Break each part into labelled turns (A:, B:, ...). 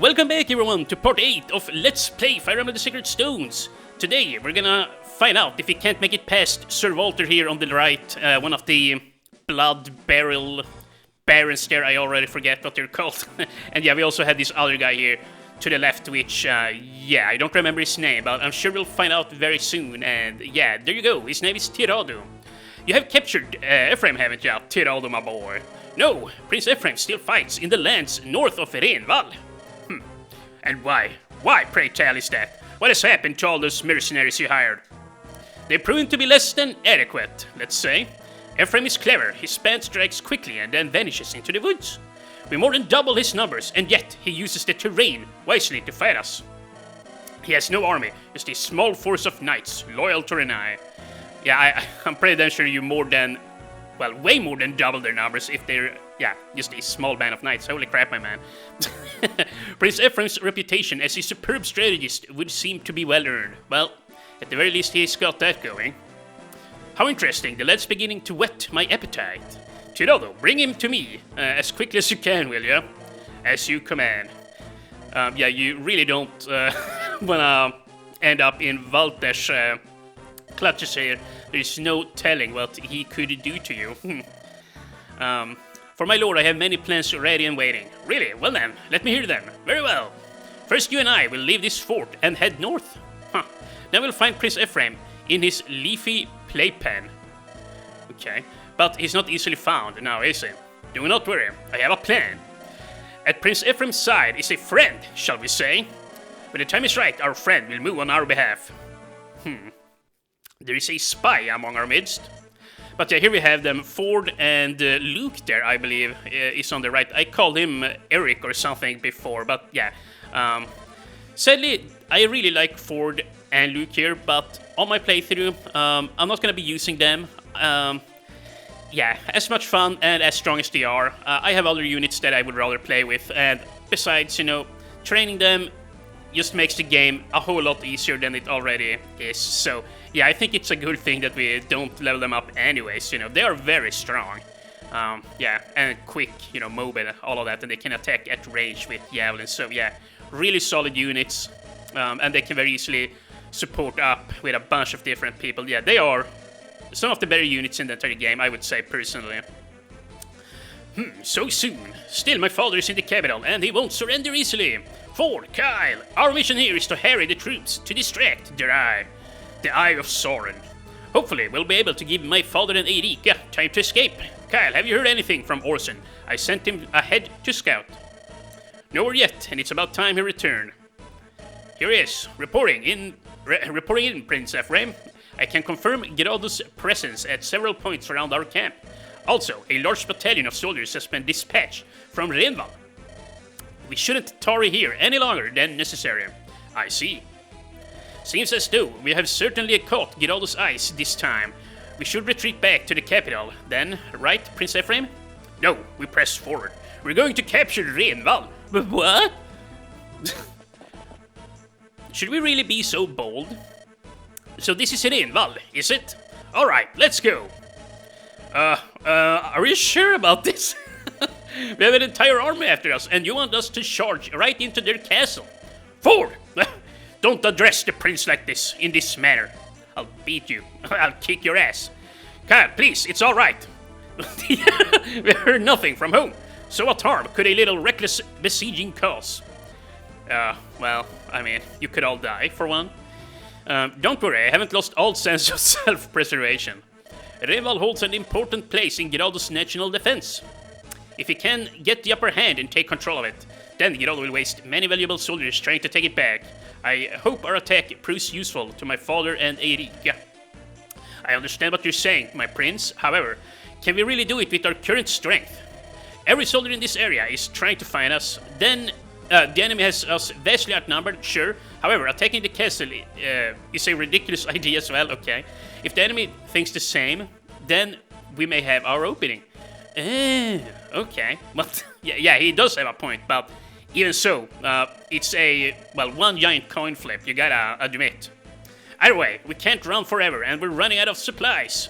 A: Welcome back everyone to part 8 of Let's Play Fire Emblem the Sacred Stones. Today we're gonna find out if we can't make it past Sir Walter here on the right, one of the blood barrel barons there. I already forget what they're called. And yeah, we also had this other guy here to the left, which, yeah, I don't remember his name, but I'm sure we'll find out very soon. And yeah, there you go, his name is Tirado. You have captured Ephraim, haven't you, Tirado, my boy? No, Prince Ephraim still fights in the lands north of Renval. And why? Why, pray tell, is that? What has happened to all those mercenaries you hired? They've proven to be less than adequate, let's say. Ephraim is clever, his band strikes quickly and then vanishes into the woods. We more than double his numbers, and yet he uses the terrain wisely to fight us. He has no army, just a small force of knights, loyal to Renai. Yeah, I'm pretty damn sure you more than, well, way more than double their numbers if they're, yeah, just a small band of knights. Holy crap, my man. Prince Ephraim's reputation as a superb strategist would seem to be well earned. Well, at the very least he's got that going. How interesting, the lad's beginning to whet my appetite. Tirado, bring him to me, as quickly as you can, will you? As you command. Yeah, you really don't wanna end up in Valter's clutches here. There's no telling what he could do to you. For my lord, I have many plans ready and waiting. Really? Well then, let me hear them. Very well. First, you and I will leave this fort and head north. Then we'll find Prince Ephraim in his leafy playpen. Okay, but he's not easily found now, is he? Do not worry, I have a plan. At Prince Ephraim's side is a friend, shall we say? When the time is right, our friend will move on our behalf. There is a spy among our midst. But yeah, here we have them. Ford and Luke there, I believe, is on the right. I called him Eric or something before, but yeah. Sadly, I really like Ford and Luke here, but on my playthrough, I'm not going to be using them. Yeah, as much fun and as strong as they are, I have other units that I would rather play with, and besides, you know, training them just makes the game a whole lot easier than it already is. So yeah, I think it's a good thing that we don't level them up anyways, you know, they are very strong. Yeah, and quick, you know, mobile, all of that, and they can attack at range with javelins. So yeah, really solid units, and they can very easily support up with a bunch of different people. Yeah, they are some of the better units in the entire game, I would say, personally. So soon. Still, my father is in the capital, and he won't surrender easily. Ford, Kyle, our mission here is to harry the troops, to distract their eye. The Eye of Soren. Hopefully, we'll be able to give my father and Eirika time to escape. Kyle, have you heard anything from Orson? I sent him ahead to scout. Nowhere yet, and it's about time he returned. Here he is, reporting in, Prince Ephraim. I can confirm Grado's presence at several points around our camp. Also, a large battalion of soldiers has been dispatched from Renval. We shouldn't tarry here any longer than necessary. I see. Seems as though we have certainly caught Grado's eyes this time. We should retreat back to the capital, then, right, Prince Ephraim? No, we press forward. We're going to capture Renval. But what? Should we really be so bold? So this is Renval, is it? Alright, let's go. Are you sure about this? We have an entire army after us, and you want us to charge right into their castle. Forward! Don't address the prince like this, in this manner. I'll beat you. I'll kick your ass. Kyle, please, it's alright. We heard nothing from home. So what harm could a little reckless besieging cause? Well, I mean, you could all die, for one. Don't worry, I haven't lost all sense of self-preservation. Renval holds an important place in Grado's national defense. If he can get the upper hand and take control of it, then Grado will waste many valuable soldiers trying to take it back. I hope our attack proves useful to my father and Eirika. I understand what you're saying, my prince. However, can we really do it with our current strength? Every soldier in this area is trying to find us. Then the enemy has us vastly outnumbered, sure. However, attacking the castle is a ridiculous idea as well, okay. If the enemy thinks the same, then we may have our opening. Okay. But yeah, he does have a point, but even so, it's a, well, one giant coin flip, you gotta admit. Either way, we can't run forever, and we're running out of supplies.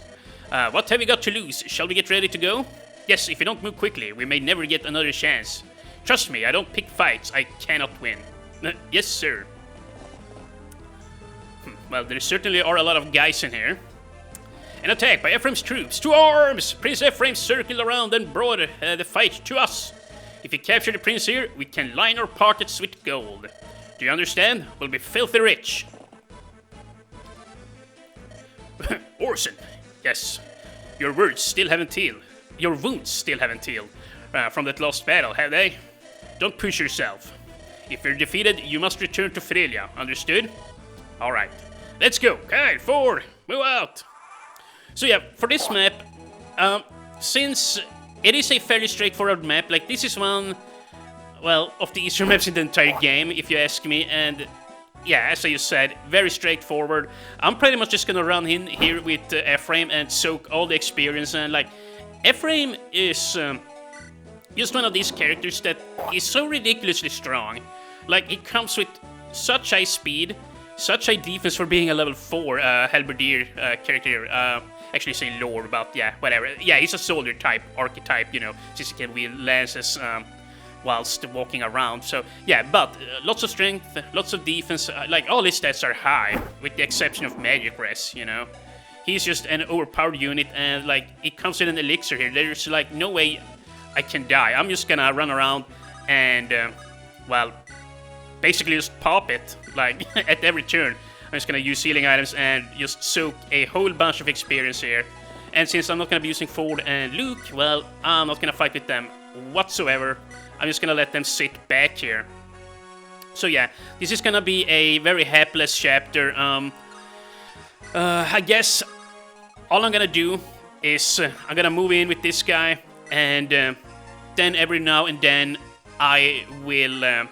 A: What have we got to lose? Shall we get ready to go? Yes, if we don't move quickly, we may never get another chance. Trust me, I don't pick fights I cannot win. Yes, sir. Well, there certainly are a lot of guys in here. An attack by Ephraim's troops. To arms! Prince Ephraim circled around and brought the fight to us. If we capture the prince here, we can line our pockets with gold. Do you understand? We'll be filthy rich. Orson, yes. Your words still haven't healed. Your wounds still haven't healed from that lost battle, have they? Don't push yourself. If you're defeated, you must return to Frelia. Understood? Alright. Let's go. Kyle, forward. Move out. So yeah, for this map, since it is a fairly straightforward map, like this is one, well, of the easier maps in the entire game, if you ask me, and yeah, as I just said, very straightforward. I'm pretty much just gonna run in here with Ephraim and soak all the experience, and like, Ephraim is just one of these characters that is so ridiculously strong. Like, he comes with such high speed, such high defense for being a level 4 halberdier character. Actually saying lore, but yeah, whatever. Yeah, he's a soldier type, archetype, you know, since he can wield lances whilst walking around. So yeah, but lots of strength, lots of defense. Like, all his stats are high, with the exception of magic res, you know. He's just an overpowered unit, and like, it comes with an elixir here. There's like no way I can die. I'm just gonna run around and, well, basically just pop it, like, at every turn. I'm just gonna use healing items and just soak a whole bunch of experience here. And since I'm not gonna be using Ford and Luke, well, I'm not gonna fight with them whatsoever. I'm just gonna let them sit back here. So yeah, this is gonna be a very hapless chapter. I guess all I'm gonna do is I'm gonna move in with this guy, and then every now and then I will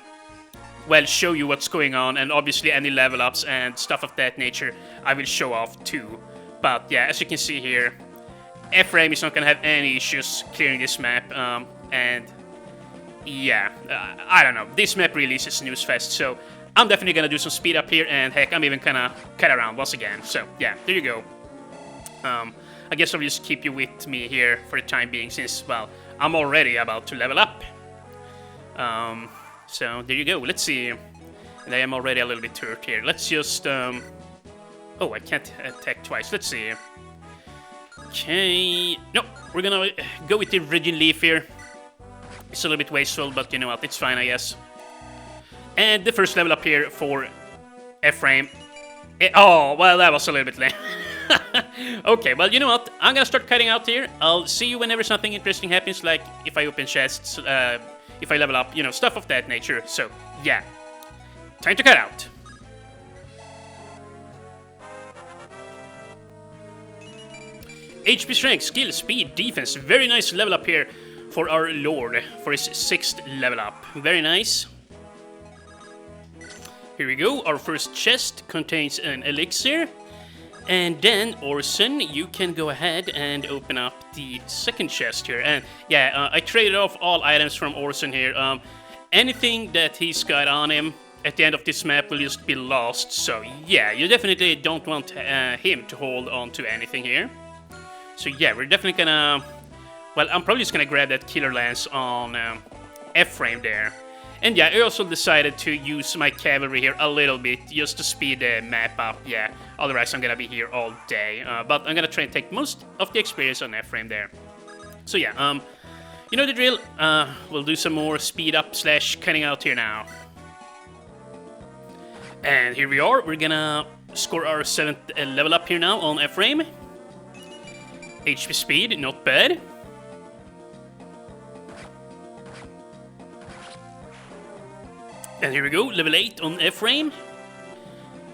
A: well, show you what's going on, and obviously any level ups and stuff of that nature I will show off too. But yeah, as you can see here, Ephraim is not gonna have any issues clearing this map, and yeah, I don't know, this map really is a snooze fest, so I'm definitely gonna do some speed up here, and heck, I'm even gonna cut around once again. So yeah, there you go. I guess I'll just keep you with me here for the time being, since, well, I'm already about to level up. So there you go. Let's see. And I am already a little bit hurt here. Let's just oh, I can't attack twice. Let's see. Okay. No, we're gonna go with the Raging Leaf here. It's a little bit wasteful, but you know what? It's fine, I guess. And the first level up here for Ephraim. Oh, well, that was a little bit lame. Okay, well, you know what? I'm gonna start cutting out here. I'll see you whenever something interesting happens, like if I open chests, if I level up, you know, stuff of that nature. So, yeah. Time to cut out. HP strength, skill, speed, defense. Very nice level up here for our Lord, for his 6th level up. Very nice. Here we go. Our first chest contains an elixir. And then, Orson, you can go ahead and open up the second chest here. And yeah, I traded off all items from Orson here. Anything that he's got on him at the end of this map will just be lost. So yeah, you definitely don't want him to hold on to anything here. So yeah, we're definitely gonna... Well, I'm probably just gonna grab that Killer Lance on Ephraim there. And yeah, I also decided to use my cavalry here a little bit, just to speed the map up, yeah. Otherwise, I'm gonna be here all day. But I'm gonna try and take most of the experience on Ephraim there. So yeah, you know the drill. We'll do some more speed up / cutting out here now. And here we are. We're gonna score our 7th level up here now on Ephraim. HP speed, not bad. And here we go, level 8 on Ephraim.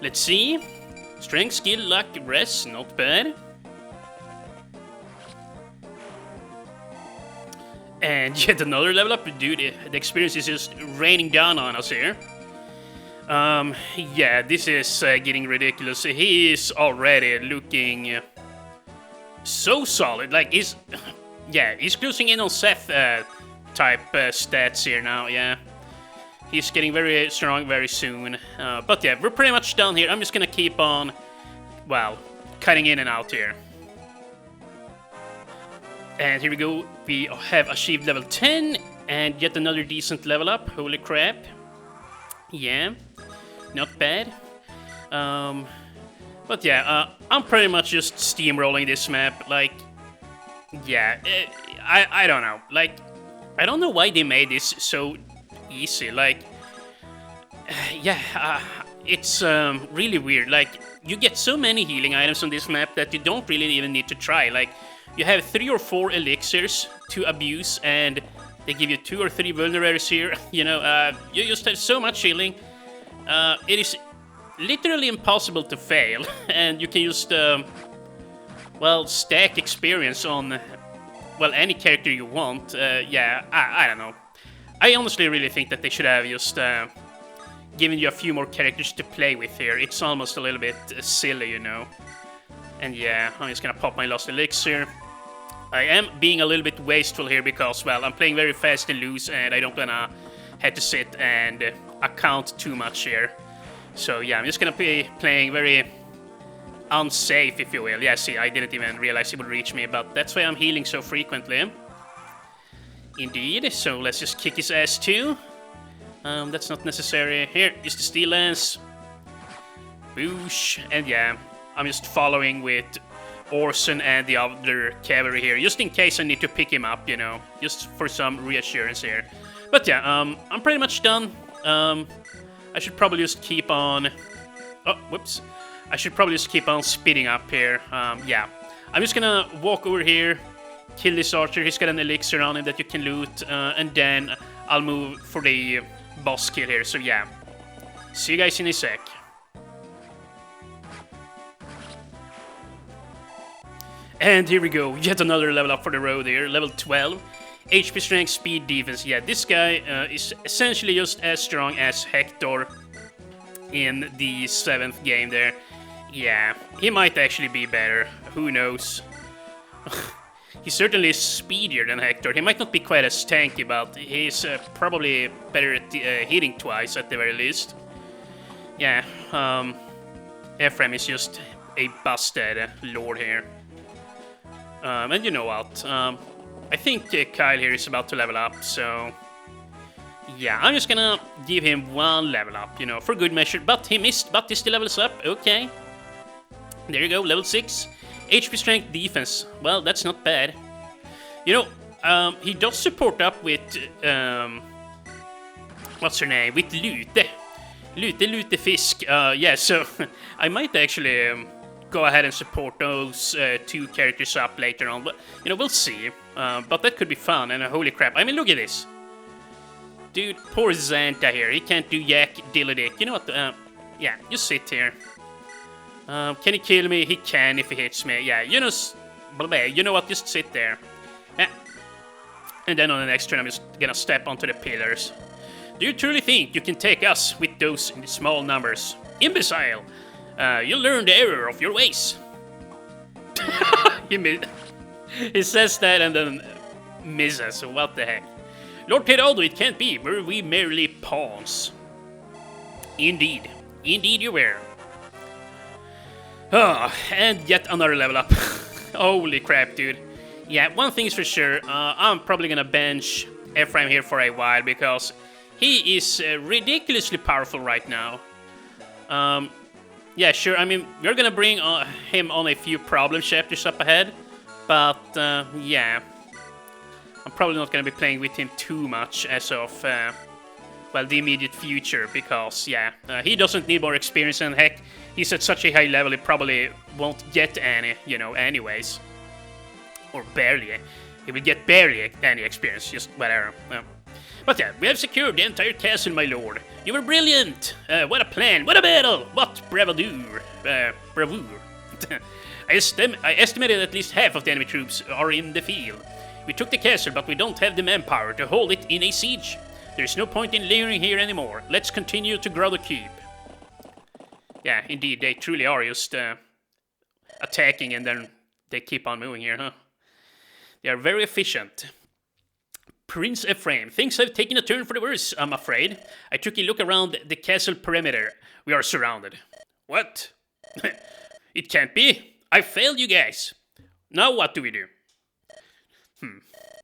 A: Let's see. Strength, skill, luck, res, not bad. And yet another level up. Dude, the experience is just raining down on us here. Yeah, this is getting ridiculous. He is already looking so solid. Like, he's... Yeah, he's closing in on Seth type stats here now, yeah. He's getting very strong very soon. But yeah, we're pretty much done here. I'm just gonna keep on, well, cutting in and out here. And here we go. We have achieved level 10. And yet another decent level up. Holy crap. Yeah, not bad. But yeah, I'm pretty much just steamrolling this map. Like, yeah, I don't know. Like, I don't know why they made this so easy. Like, yeah, it's really weird. Like, you get so many healing items on this map that you don't really even need to try. Like, you have 3 or 4 elixirs to abuse, and they give you 2 or 3 vulneraries here. You know, you just have so much healing. It is literally impossible to fail, and you can just, well, stack experience on, well, any character you want. Yeah, I don't know. I honestly really think that they should have just given you a few more characters to play with here. It's almost a little bit silly, you know. And yeah, I'm just gonna pop my last elixir. I am being a little bit wasteful here because, well, I'm playing very fast and loose, and I don't wanna have to sit and account too much here. So yeah, I'm just gonna be playing very unsafe, if you will. Yeah, see, I didn't even realize he would reach me, but that's why I'm healing so frequently. Indeed, so let's just kick his ass too. That's not necessary. Here, just the steel lance. Boosh. And yeah, I'm just following with Orson and the other cavalry here, just in case I need to pick him up, you know, just for some reassurance here. But yeah, I'm pretty much done. I should probably just keep on... Oh, whoops. I should probably just keep on speeding up here. Yeah. I'm just gonna walk over here, kill this archer. He's got an elixir on him that you can loot, and then I'll move for the boss kill here. So yeah, see you guys in a sec. And here we go, yet another level up for the road here, level 12. HP strength, speed, defense. Yeah, this guy is essentially just as strong as Hector in the 7th game there. Yeah, he might actually be better, who knows. He certainly is speedier than Hector. He might not be quite as tanky, but he's probably better at hitting twice at the very least. Yeah, Ephraim is just a busted lord here. And you know what, I think Kyle here is about to level up, so... Yeah, I'm just gonna give him 1 level up, you know, for good measure. But he missed, but he still levels up, okay. There you go, level 6. HP strength, defense. Well, that's not bad. You know, he does support up with, what's her name? With Lute. Lute Fisk. Yeah, so I might actually go ahead and support those 2 characters up later on. But, you know, we'll see. But that could be fun, and holy crap. I mean, look at this. Dude, poor Xanta here. He can't do yak diddly-dick. You know what? Yeah, just sit here. Can he kill me? He can if he hits me. Yeah, you know what? Just sit there. And then on the next turn, I'm just gonna step onto the pillars. Do you truly think you can take us with those small numbers? Imbecile! You'll learn the error of your ways. He says that and then misses. What the heck? Lord Pedaldo, it can't be. Were we merely pawns? Indeed. Indeed you were. Oh, and yet another level up. Holy crap, dude. Yeah, one thing is for sure. I'm probably gonna bench Ephraim here for a while because he is ridiculously powerful right now. Yeah, sure. I mean, we're gonna bring him on a few problem chapters up ahead. But, yeah. I'm probably not gonna be playing with him too much as of, well, the immediate future, because, yeah, he doesn't need more experience, and heck, he's at such a high level, he probably won't get any, you know, anyways. Or barely. He will get barely any experience, just whatever. But yeah, we have secured the entire castle, my lord. You were brilliant! What a plan, what a battle! What bravado! Bravura. I estimated at least half of the enemy troops are in the field. We took the castle, but we don't have the manpower to hold it in a siege. There's no point in lingering here anymore. Let's continue to grow the keep. Yeah, indeed, they truly are just attacking and then they keep on moving here, huh? They are very efficient. Prince Ephraim, things have taken a turn for the worse, I'm afraid. I took a look around the castle perimeter. We are surrounded. What? It can't be. I failed you guys. Now what do we do?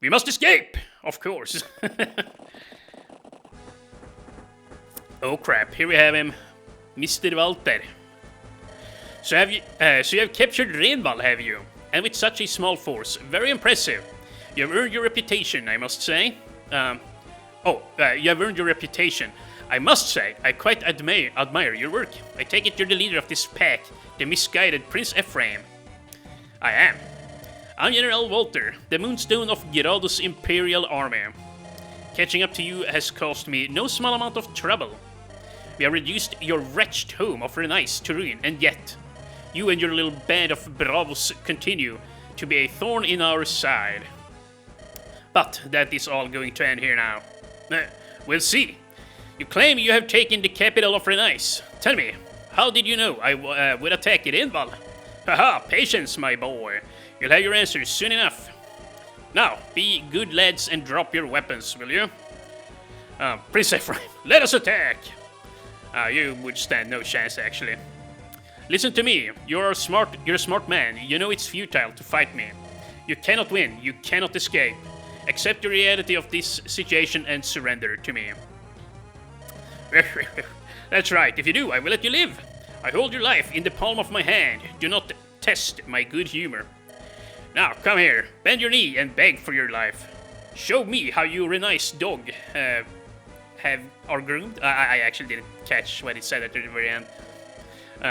A: We must escape. of course. Oh crap, here we have him. Mr. Walter. So you have captured Renvall, have you? And with such a small force, very impressive. You have earned your reputation, I must say. You have earned your reputation. I must say, I quite admire your work. I take it you're the leader of this pack, the misguided Prince Ephraim. I am. I'm General Walter, the Moonstone of Grado's Imperial Army. Catching up to you has caused me no small amount of trouble. We have reduced your wretched home of Renice to ruin, and yet, you and your little band of bravos continue to be a thorn in our side. But that is all going to end here now. We'll see. You claim you have taken the capital of Renice. Tell me, how did you know I would attack it, Renvall? Haha, patience, my boy. You'll have your answers soon enough. Now, be good lads and drop your weapons, will you? Prince Ephraim, let us attack! You would stand no chance, actually. Listen to me, you're a smart man. You know it's futile to fight me. You cannot win, you cannot escape. Accept the reality of this situation and surrender to me. That's right, if you do, I will let you live. I hold your life in the palm of my hand. Do not test my good humor. Now, come here, bend your knee and beg for your life. Show me how you Renice dog are groomed. I actually didn't catch what it said at the very end.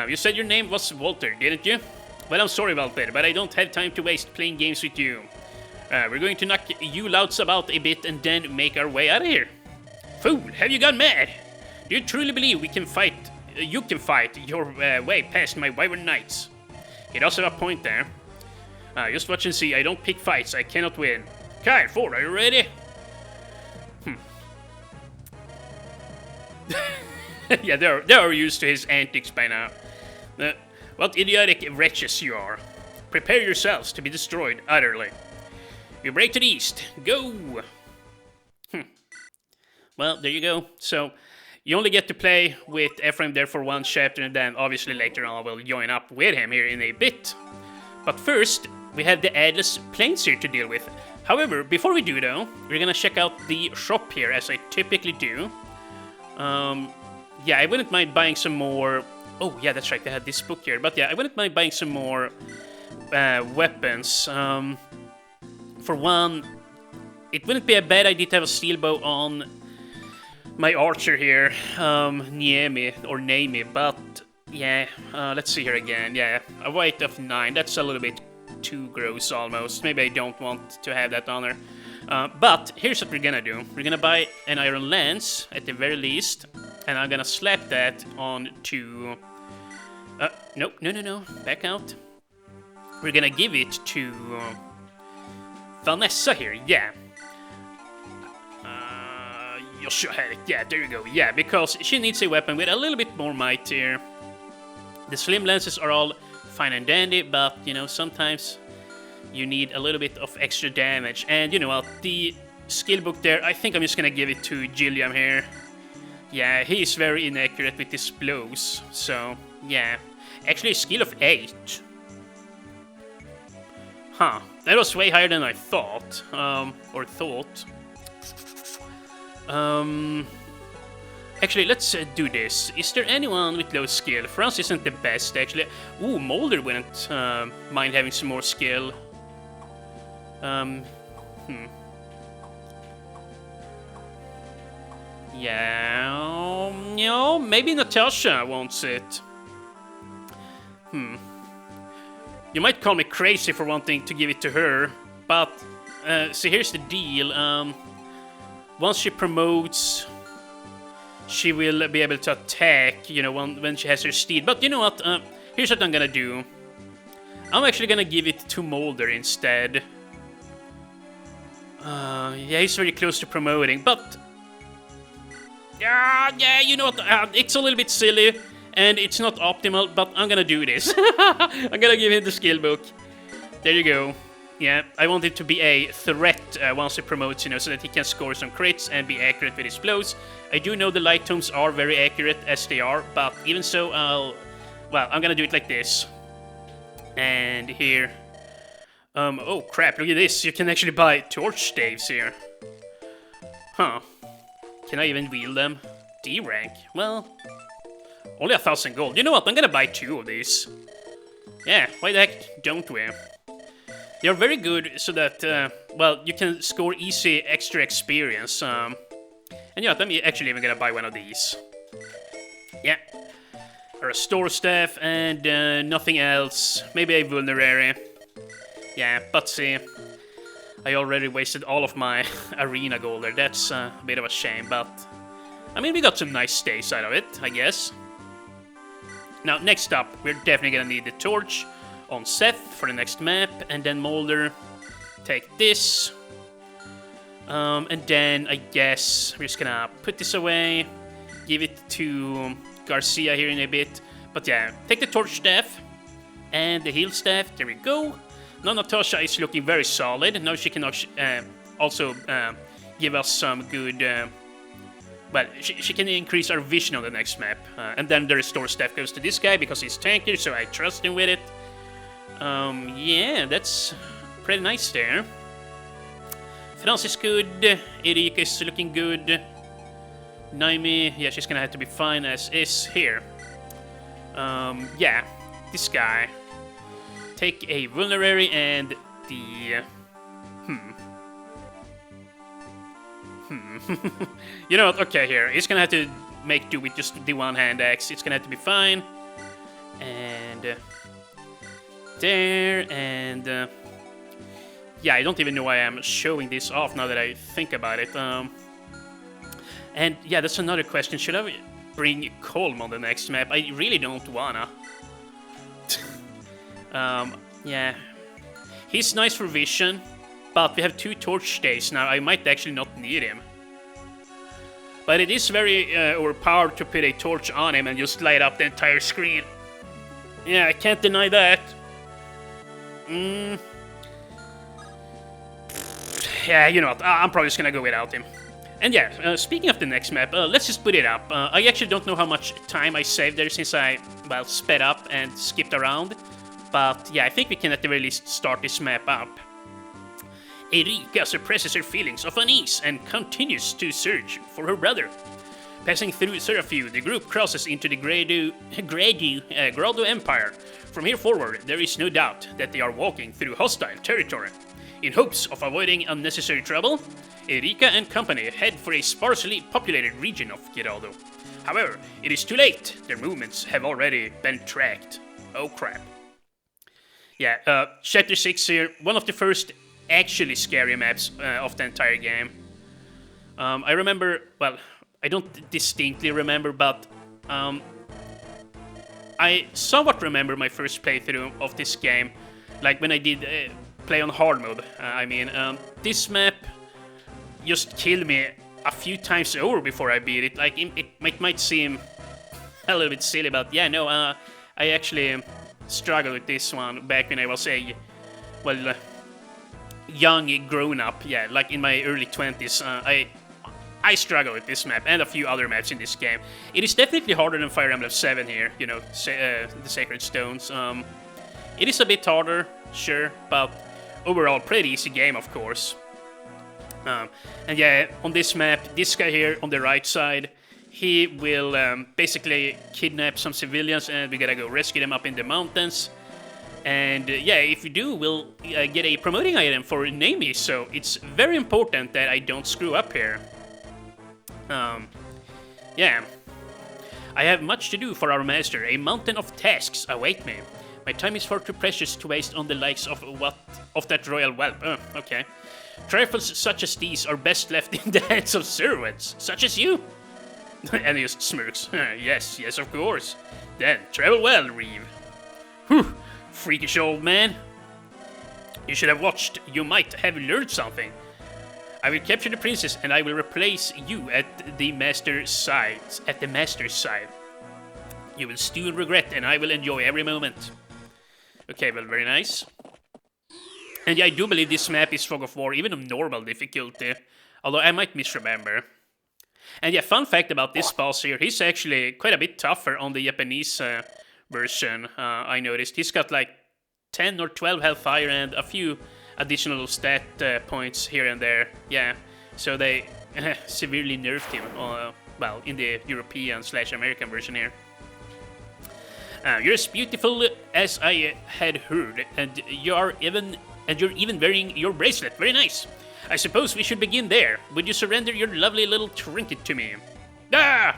A: You said your name was Walter, didn't you? Well, I'm sorry, Walter, but I don't have time to waste playing games with you. We're going to knock you louts about a bit and then make our way out of here. Fool, have you gone mad? Do you truly believe we can fight? You can fight your way past my Wyvern Knights? He does have a point there. Just watch and see. I don't pick fights. I cannot win. Kyle, Ford, are you ready? Yeah, they're used to his antics by now. What idiotic wretches you are. Prepare yourselves to be destroyed utterly. You break to the east. Go! Well, there you go. So, you only get to play with Ephraim there for one chapter, and then obviously later on I will join up with him here in a bit. But first, we have the Atlas Plains here to deal with. However, before we do though, we're gonna check out the shop here, as I typically do. Yeah, I wouldn't mind buying some more... Oh, yeah, that's right, they had this book here. But yeah, I wouldn't mind buying some more weapons. For one, it wouldn't be a bad idea to have a steel bow on my archer here, Naomi, but yeah, let's see here again. Yeah, a weight of 9, that's a little bit too gross almost. Maybe I don't want to have that on her. But here's what we're gonna do. We're gonna buy an iron lance at the very least, and I'm gonna slap that on to... No, back out. We're gonna give it to Vanessa here, yeah. Joshua had it, yeah, there you go, yeah, because she needs a weapon with a little bit more might here. The slim lances are all fine and dandy, but, you know, sometimes you need a little bit of extra damage. And, you know what, the skill book there, I think I'm just gonna give it to Gilliam here. Yeah, he's very inaccurate with his blows, so, yeah. Actually, a skill of 8. Huh, that was way higher than I thought, Actually, let's do this. Is there anyone with low skill? France isn't the best, actually. Ooh, Molder wouldn't mind having some more skill. Yeah, you know, maybe Natasha wants it. You might call me crazy for wanting to give it to her, but see, here's the deal. Once she promotes, she will be able to attack, you know, when she has her steed. But you know what? Here's what I'm gonna do. I'm actually gonna give it to Molder instead. Yeah, he's very close to promoting, but... yeah, you know what? It's a little bit silly, and it's not optimal, but I'm gonna do this. I'm gonna give him the skill book. There you go. Yeah, I want it to be a threat once he promotes, you know, so that he can score some crits and be accurate with his blows. I do know the light tomes are very accurate as they are, but even so, well, I'm gonna do it like this. And here. Oh crap, look at this. You can actually buy torch staves here. Huh. Can I even wield them? D rank? Well, only 1,000 gold. You know what? I'm gonna buy 2 of these. Yeah, why the heck don't we? They're very good so that, well, you can score easy extra experience. And you know what? I'm actually even gonna buy one of these. Yeah. Or a store staff and nothing else. Maybe a vulnerary. Yeah, but see, I already wasted all of my arena gold there. That's a bit of a shame, but I mean, we got some nice stays out of it, I guess. Now, next up, we're definitely gonna need the torch on Seth for the next map, and then Molder, take this. And then I guess we're just gonna put this away, give it to Garcia here in a bit. But yeah, take the torch staff and the heal staff. There we go. Now Natasha is looking very solid. Now she can also give us some good... well, she can increase our vision on the next map. And then the restore staff goes to this guy because he's tanky, so I trust him with it. Yeah, that's pretty nice there. Frans is good. Eirikas is looking good. Naimi, yeah, she's gonna have to be fine as is here. Yeah, this guy. Take a vulnerary and the... You know what? Okay, here. He's gonna have to make do with just the one-hand axe. It's gonna have to be fine. And... there, and... yeah, I don't even know why I'm showing this off now that I think about it. And yeah, that's another question. Should I bring Colm on the next map? I really don't wanna. Yeah. He's nice for vision, but we have 2 torch stays now. I might actually not need him. But it is very overpowered to put a torch on him and just light up the entire screen. Yeah, I can't deny that. Yeah, you know what, I'm probably just gonna go without him. And yeah, speaking of the next map, let's just put it up. I actually don't know how much time I saved there since I, well, sped up and skipped around. But yeah, I think we can at the very least start this map up. Eirika suppresses her feelings of unease and continues to search for her brother. Passing through Seraphiu, the group crosses into the grado Empire. From here forward, there is no doubt that they are walking through hostile territory. In hopes of avoiding unnecessary trouble, Eirika and company head for a sparsely populated region of Grado. However, it is too late. Their movements have already been tracked. Oh crap. Yeah, Chapter 6 here, one of the first actually scary maps of the entire game. I remember, well, I don't distinctly remember, but I somewhat remember my first playthrough of this game, like when I did play on hard mode. I mean, this map just killed me a few times over before I beat it. Like, it might seem a little bit silly, but yeah, no, I actually struggled with this one back when I was a, well, young grown-up, yeah, like in my early 20s. I struggle with this map and a few other maps in this game. It is definitely harder than Fire Emblem 7 here, you know, the Sacred Stones. It is a bit harder, sure, but overall pretty easy game, of course. And yeah, on this map, this guy here on the right side, he will basically kidnap some civilians and we gotta go rescue them up in the mountains. And yeah, if we do, we'll get a promoting item for Naimi, so it's very important that I don't screw up here. Yeah. I have much to do for our master. A mountain of tasks await me. My time is far too precious to waste on the likes of that royal whelp. Okay. Trifles such as these are best left in the hands of servants, such as you. And he just smirks. Yes, of course. Then, travel well, Reeve. Whew, freakish old man. You should have watched. You might have learned something. I will capture the princess and I will replace you at the master's side. You will stew in regret and I will enjoy every moment. Okay, well, very nice. And yeah, I do believe this map is Fog of War, even on normal difficulty. Although I might misremember. And yeah, fun fact about this boss here, he's actually quite a bit tougher on the Japanese version, I noticed. He's got like 10 or 12 health higher and a few additional stat points here and there. Yeah, so they severely nerfed him, well, in the European/American version here. You're as beautiful as I had heard, and you're even wearing your bracelet. Very nice. I suppose we should begin there. Would you surrender your lovely little trinket to me? Ah!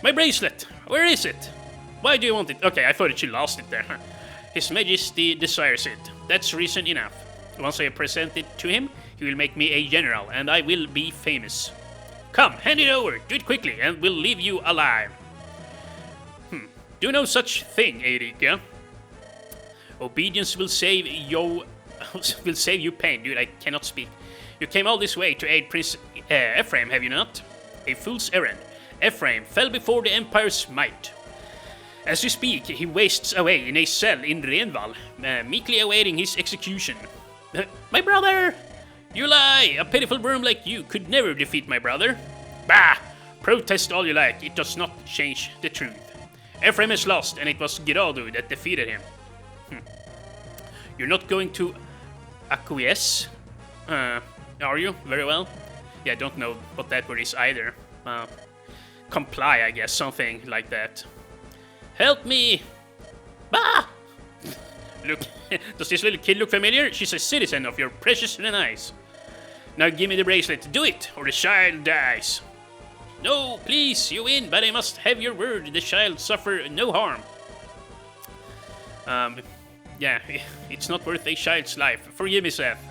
A: My bracelet! Where is it? Why do you want it? Okay, I thought that you lost it there. His Majesty desires it. That's reason enough. Once I present it to him, he will make me a general, and I will be famous. Come, hand it over. Do it quickly, and we'll leave you alive. Do no such thing, Eirika. Obedience will save you pain. Dude, I cannot speak. You came all this way to aid Prince Ephraim, have you not? A fool's errand. Ephraim fell before the Empire's might. As you speak, he wastes away in a cell in Renval, meekly awaiting his execution. My brother! You lie! A pitiful worm like you could never defeat my brother. Bah! Protest all you like, it does not change the truth. Ephraim is lost, and it was Grado that defeated him. You're not going to acquiesce? Are you? Very well. Yeah, I don't know what that word is either. Comply, I guess, something like that. Help me! Bah! Look, does this little kid look familiar? She's a citizen of your precious Renais. Now give me the bracelet. Do it, or the child dies. No, please, you win, but I must have your word. The child suffer no harm. Yeah, it's not worth a child's life. Forgive me, Seth.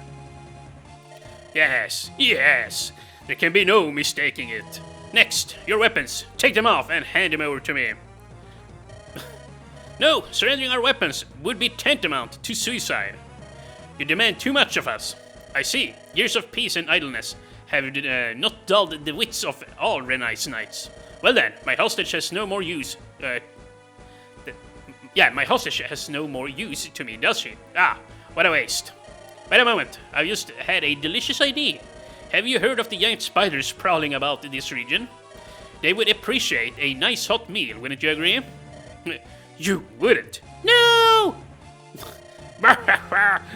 A: Yes, yes. There can be no mistaking it. Next, your weapons. Take them off and hand them over to me. No, surrendering our weapons would be tantamount to suicide. You demand too much of us. I see. Years of peace and idleness have not dulled the wits of all Renai's knights. Well then, my hostage has no more use. My hostage has no more use to me, does she? Ah, what a waste. Wait a moment, I've just had a delicious idea. Have you heard of the giant spiders prowling about this region? They would appreciate a nice hot meal, wouldn't you agree? You wouldn't. No!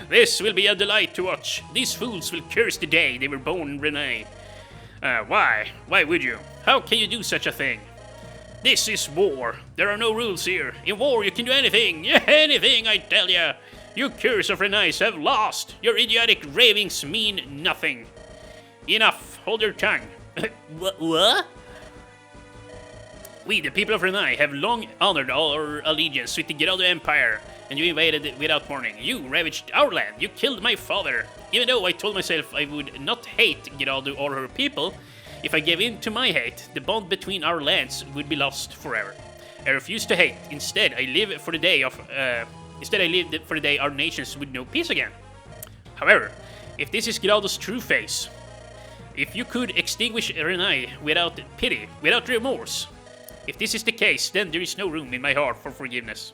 A: This will be a delight to watch. These fools will curse the day they were born in Renai. Why? Why would you? How can you do such a thing? This is war. There are no rules here. In war you can do anything. Anything, I tell ya. You curs of Renais have lost. Your idiotic ravings mean nothing. Enough. Hold your tongue. What? We, the people of Renai, have long honored our allegiance with the Grado Empire, and you invaded it without warning. You ravaged our land. You killed my father. Even though I told myself I would not hate Grado or her people, if I gave in to my hate, the bond between our lands would be lost forever. I refuse to hate. Instead, I live for the day our nations would know peace again. However, if this is Grado's true face, if you could extinguish Renai without pity, without remorse, if this is the case, then there is no room in my heart for forgiveness.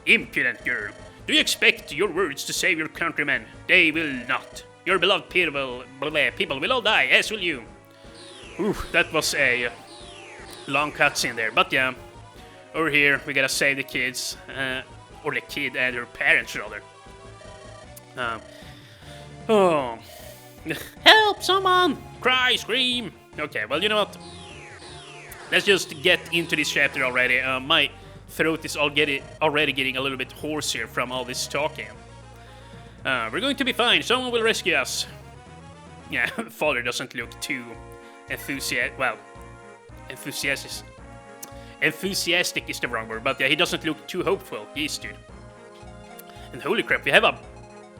A: Impudent girl. Do you expect your words to save your countrymen? They will not. Your beloved people will all die, as will you. Ooh, that was a long cutscene there. But yeah, over here we gotta save the kids, or the kid and her parents rather. Oh, help someone! Cry, scream. Okay, well you know what? Let's just get into this chapter already. My throat is already getting a little bit hoarse here from all this talking. We're going to be fine. Someone will rescue us. Yeah, father doesn't look too enthusiastic. Well, enthusiastic is the wrong word, but yeah, he doesn't look too hopeful. Yes, dude. And holy crap, we have a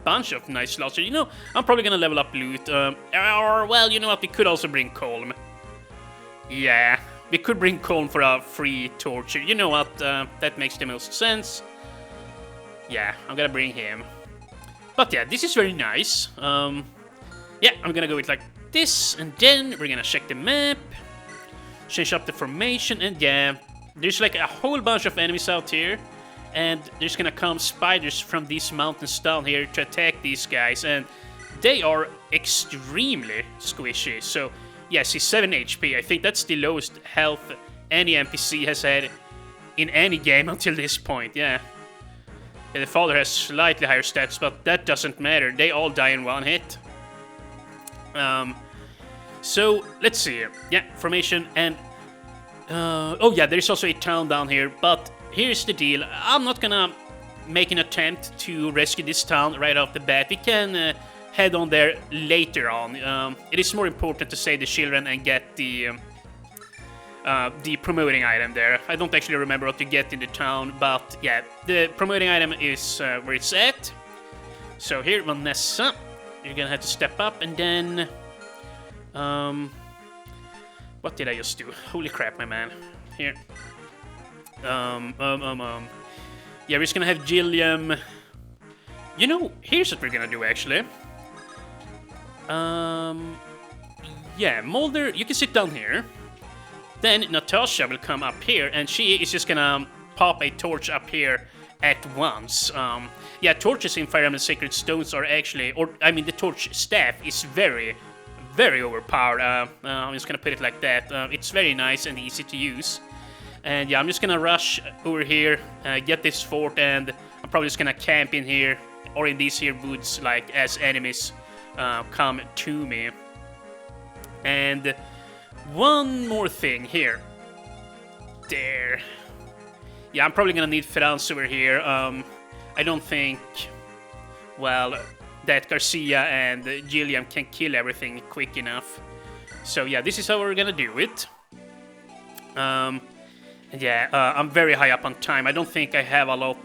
A: bunch of nice slots here. You know, I'm probably gonna level up loot. Or, well, you know what? We could also bring Colm. Yeah. We could bring Colm for a free torture. You know what? That makes the most sense. Yeah, I'm gonna bring him. But yeah, this is very nice. Yeah, I'm gonna go with like this, and then we're gonna check the map, change up the formation, and yeah, there's like a whole bunch of enemies out here, and there's gonna come spiders from these mountains down here to attack these guys, and they are extremely squishy. So yes, he's 7 HP. I think that's the lowest health any NPC has had in any game until this point, yeah. The father has slightly higher stats, but that doesn't matter. They all die in one hit. So, let's see here. Yeah, formation and... oh yeah, there's also a town down here, but here's the deal. I'm not gonna make an attempt to rescue this town right off the bat. We can head on there later on. It is more important to save the children and get the promoting item there. I don't actually remember what to get in the town, but yeah, the promoting item is where it's at. So here, Vanessa, you're gonna have to step up, and then... what did I just do? Holy crap, my man. Here. Yeah, we're just gonna have Gilliam... You know, here's what we're gonna do, actually. Yeah, Mulder, you can sit down here. Then Natasha will come up here, and she is just gonna pop a torch up here at once. Yeah, torches in Fire Emblem Sacred Stones are actually... the torch staff is very, very overpowered. I'm just gonna put it like that. It's very nice and easy to use. And yeah, I'm just gonna rush over here, get this fort, and I'm probably just gonna camp in here, or in these here woods, like, as enemies come to me. And one more thing here. There. Yeah, I'm probably gonna need Franz over here. I don't think, well, that Garcia and Gilliam can kill everything quick enough. So yeah, this is how we're gonna do it. Yeah, I'm very high up on time. I don't think I have a lot,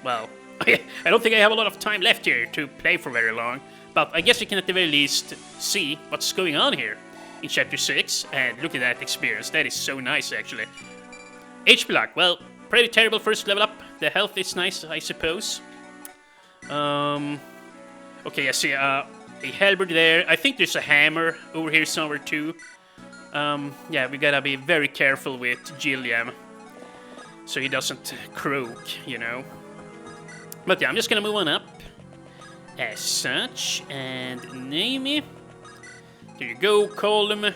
A: well, I don't think I have a lot of time left here to play for very long. But I guess we can at the very least see what's going on here in Chapter 6. And look at that experience. That is so nice, actually. HP luck. Well, pretty terrible first level up. The health is nice, I suppose. Okay, I see a halberd there. I think there's a hammer over here somewhere, too. Yeah, we gotta be very careful with Gilliam, so he doesn't croak, you know. But yeah, I'm just gonna move on up, as such, and name me. There you go, column.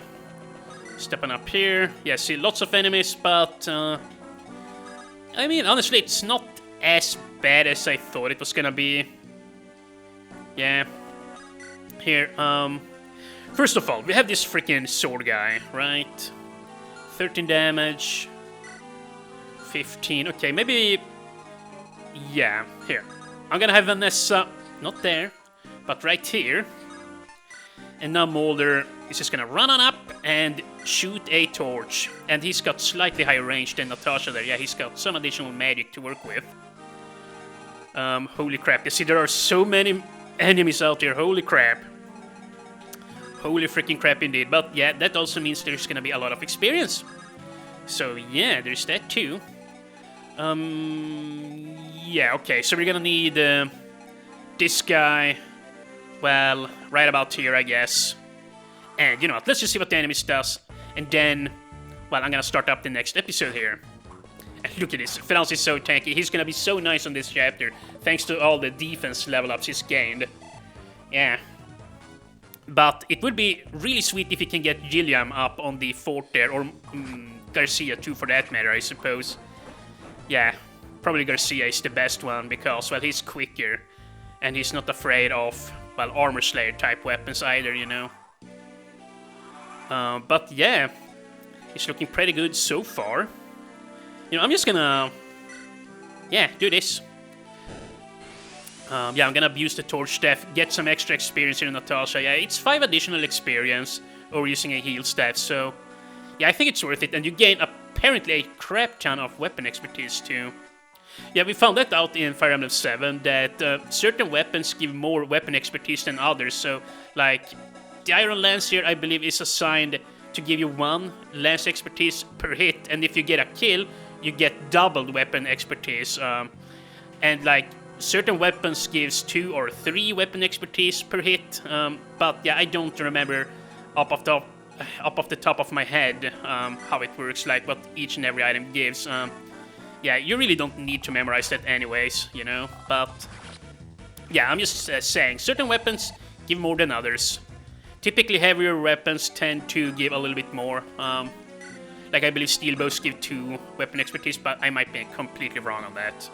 A: Stepping up here. Yeah, see, lots of enemies, but, I mean, honestly, it's not as bad as I thought it was gonna be. Yeah. Here, first of all, we have this freaking sword guy, right? 13 damage. 15. Okay, maybe... Yeah, here. I'm gonna have Vanessa, not there, but right here. And now Mulder is just gonna run on up and shoot a torch. And he's got slightly higher range than Natasha there. Yeah, he's got some additional magic to work with. Holy crap. You see, there are so many enemies out there. Holy crap. Holy freaking crap indeed. But yeah, that also means there's gonna be a lot of experience. So yeah, there's that too. Yeah, okay, so we're gonna need this guy, well, right about here, I guess. And you know what, let's just see what the enemies does. And then, well, I'm gonna start up the next episode here. And look at this, Franz is so tanky. He's gonna be so nice on this chapter, thanks to all the defense level ups he's gained. Yeah. But it would be really sweet if you can get Gilliam up on the fort there, or Garcia too, for that matter, I suppose. Yeah, probably Garcia is the best one, because, well, he's quicker, and he's not afraid of, well, armor slayer type weapons either, you know. But yeah, he's looking pretty good so far. You know, I'm just gonna, yeah, do this. Yeah, I'm gonna abuse the torch staff, get some extra experience here in Natasha. Yeah, it's 5 additional experience over using a heal staff, so yeah, I think it's worth it. And you gain apparently a crap ton of weapon expertise too. Yeah, we found that out in Fire Emblem 7, that certain weapons give more weapon expertise than others. So, like, the Iron Lance here, I believe, is assigned to give you 1 lance expertise per hit, and if you get a kill, you get doubled weapon expertise. And like, certain weapons gives 2 or 3 weapon expertise per hit, but yeah, I don't remember up off the top of my head how it works, like what each and every item gives. Yeah, you really don't need to memorize that anyways, you know, but yeah, I'm just saying, certain weapons give more than others. Typically heavier weapons tend to give a little bit more. Like, I believe steel bows give 2 weapon expertise, but I might be completely wrong on that.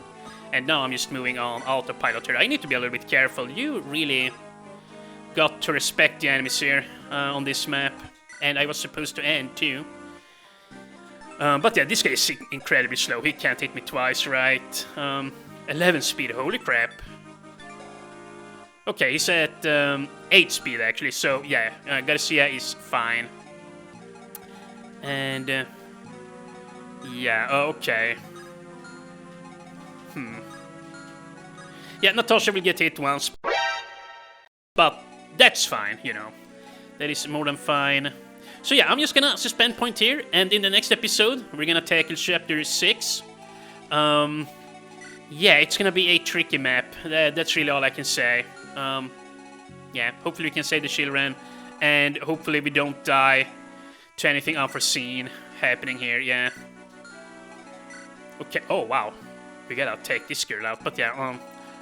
A: And now I'm just moving on autopilot here. I need to be a little bit careful. You really got to respect the enemies here on this map. And I was supposed to end too. But yeah, this guy is incredibly slow. He can't hit me twice, right? 11 speed, holy crap. Okay, he's at 8 speed actually, so yeah, Garcia is fine. And yeah, okay. Yeah, Natasha will get hit once. But that's fine, you know. That is more than fine. So yeah, I'm just gonna suspend point here, and in the next episode, we're gonna tackle chapter 6. Yeah, it's gonna be a tricky map. That's really all I can say. Yeah, hopefully we can save the children, and hopefully we don't die to anything unforeseen happening here, yeah. Okay, oh wow. We gotta take this girl out, but yeah,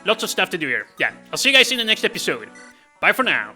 A: lots of stuff to do here. Yeah, I'll see you guys in the next episode. Bye for now.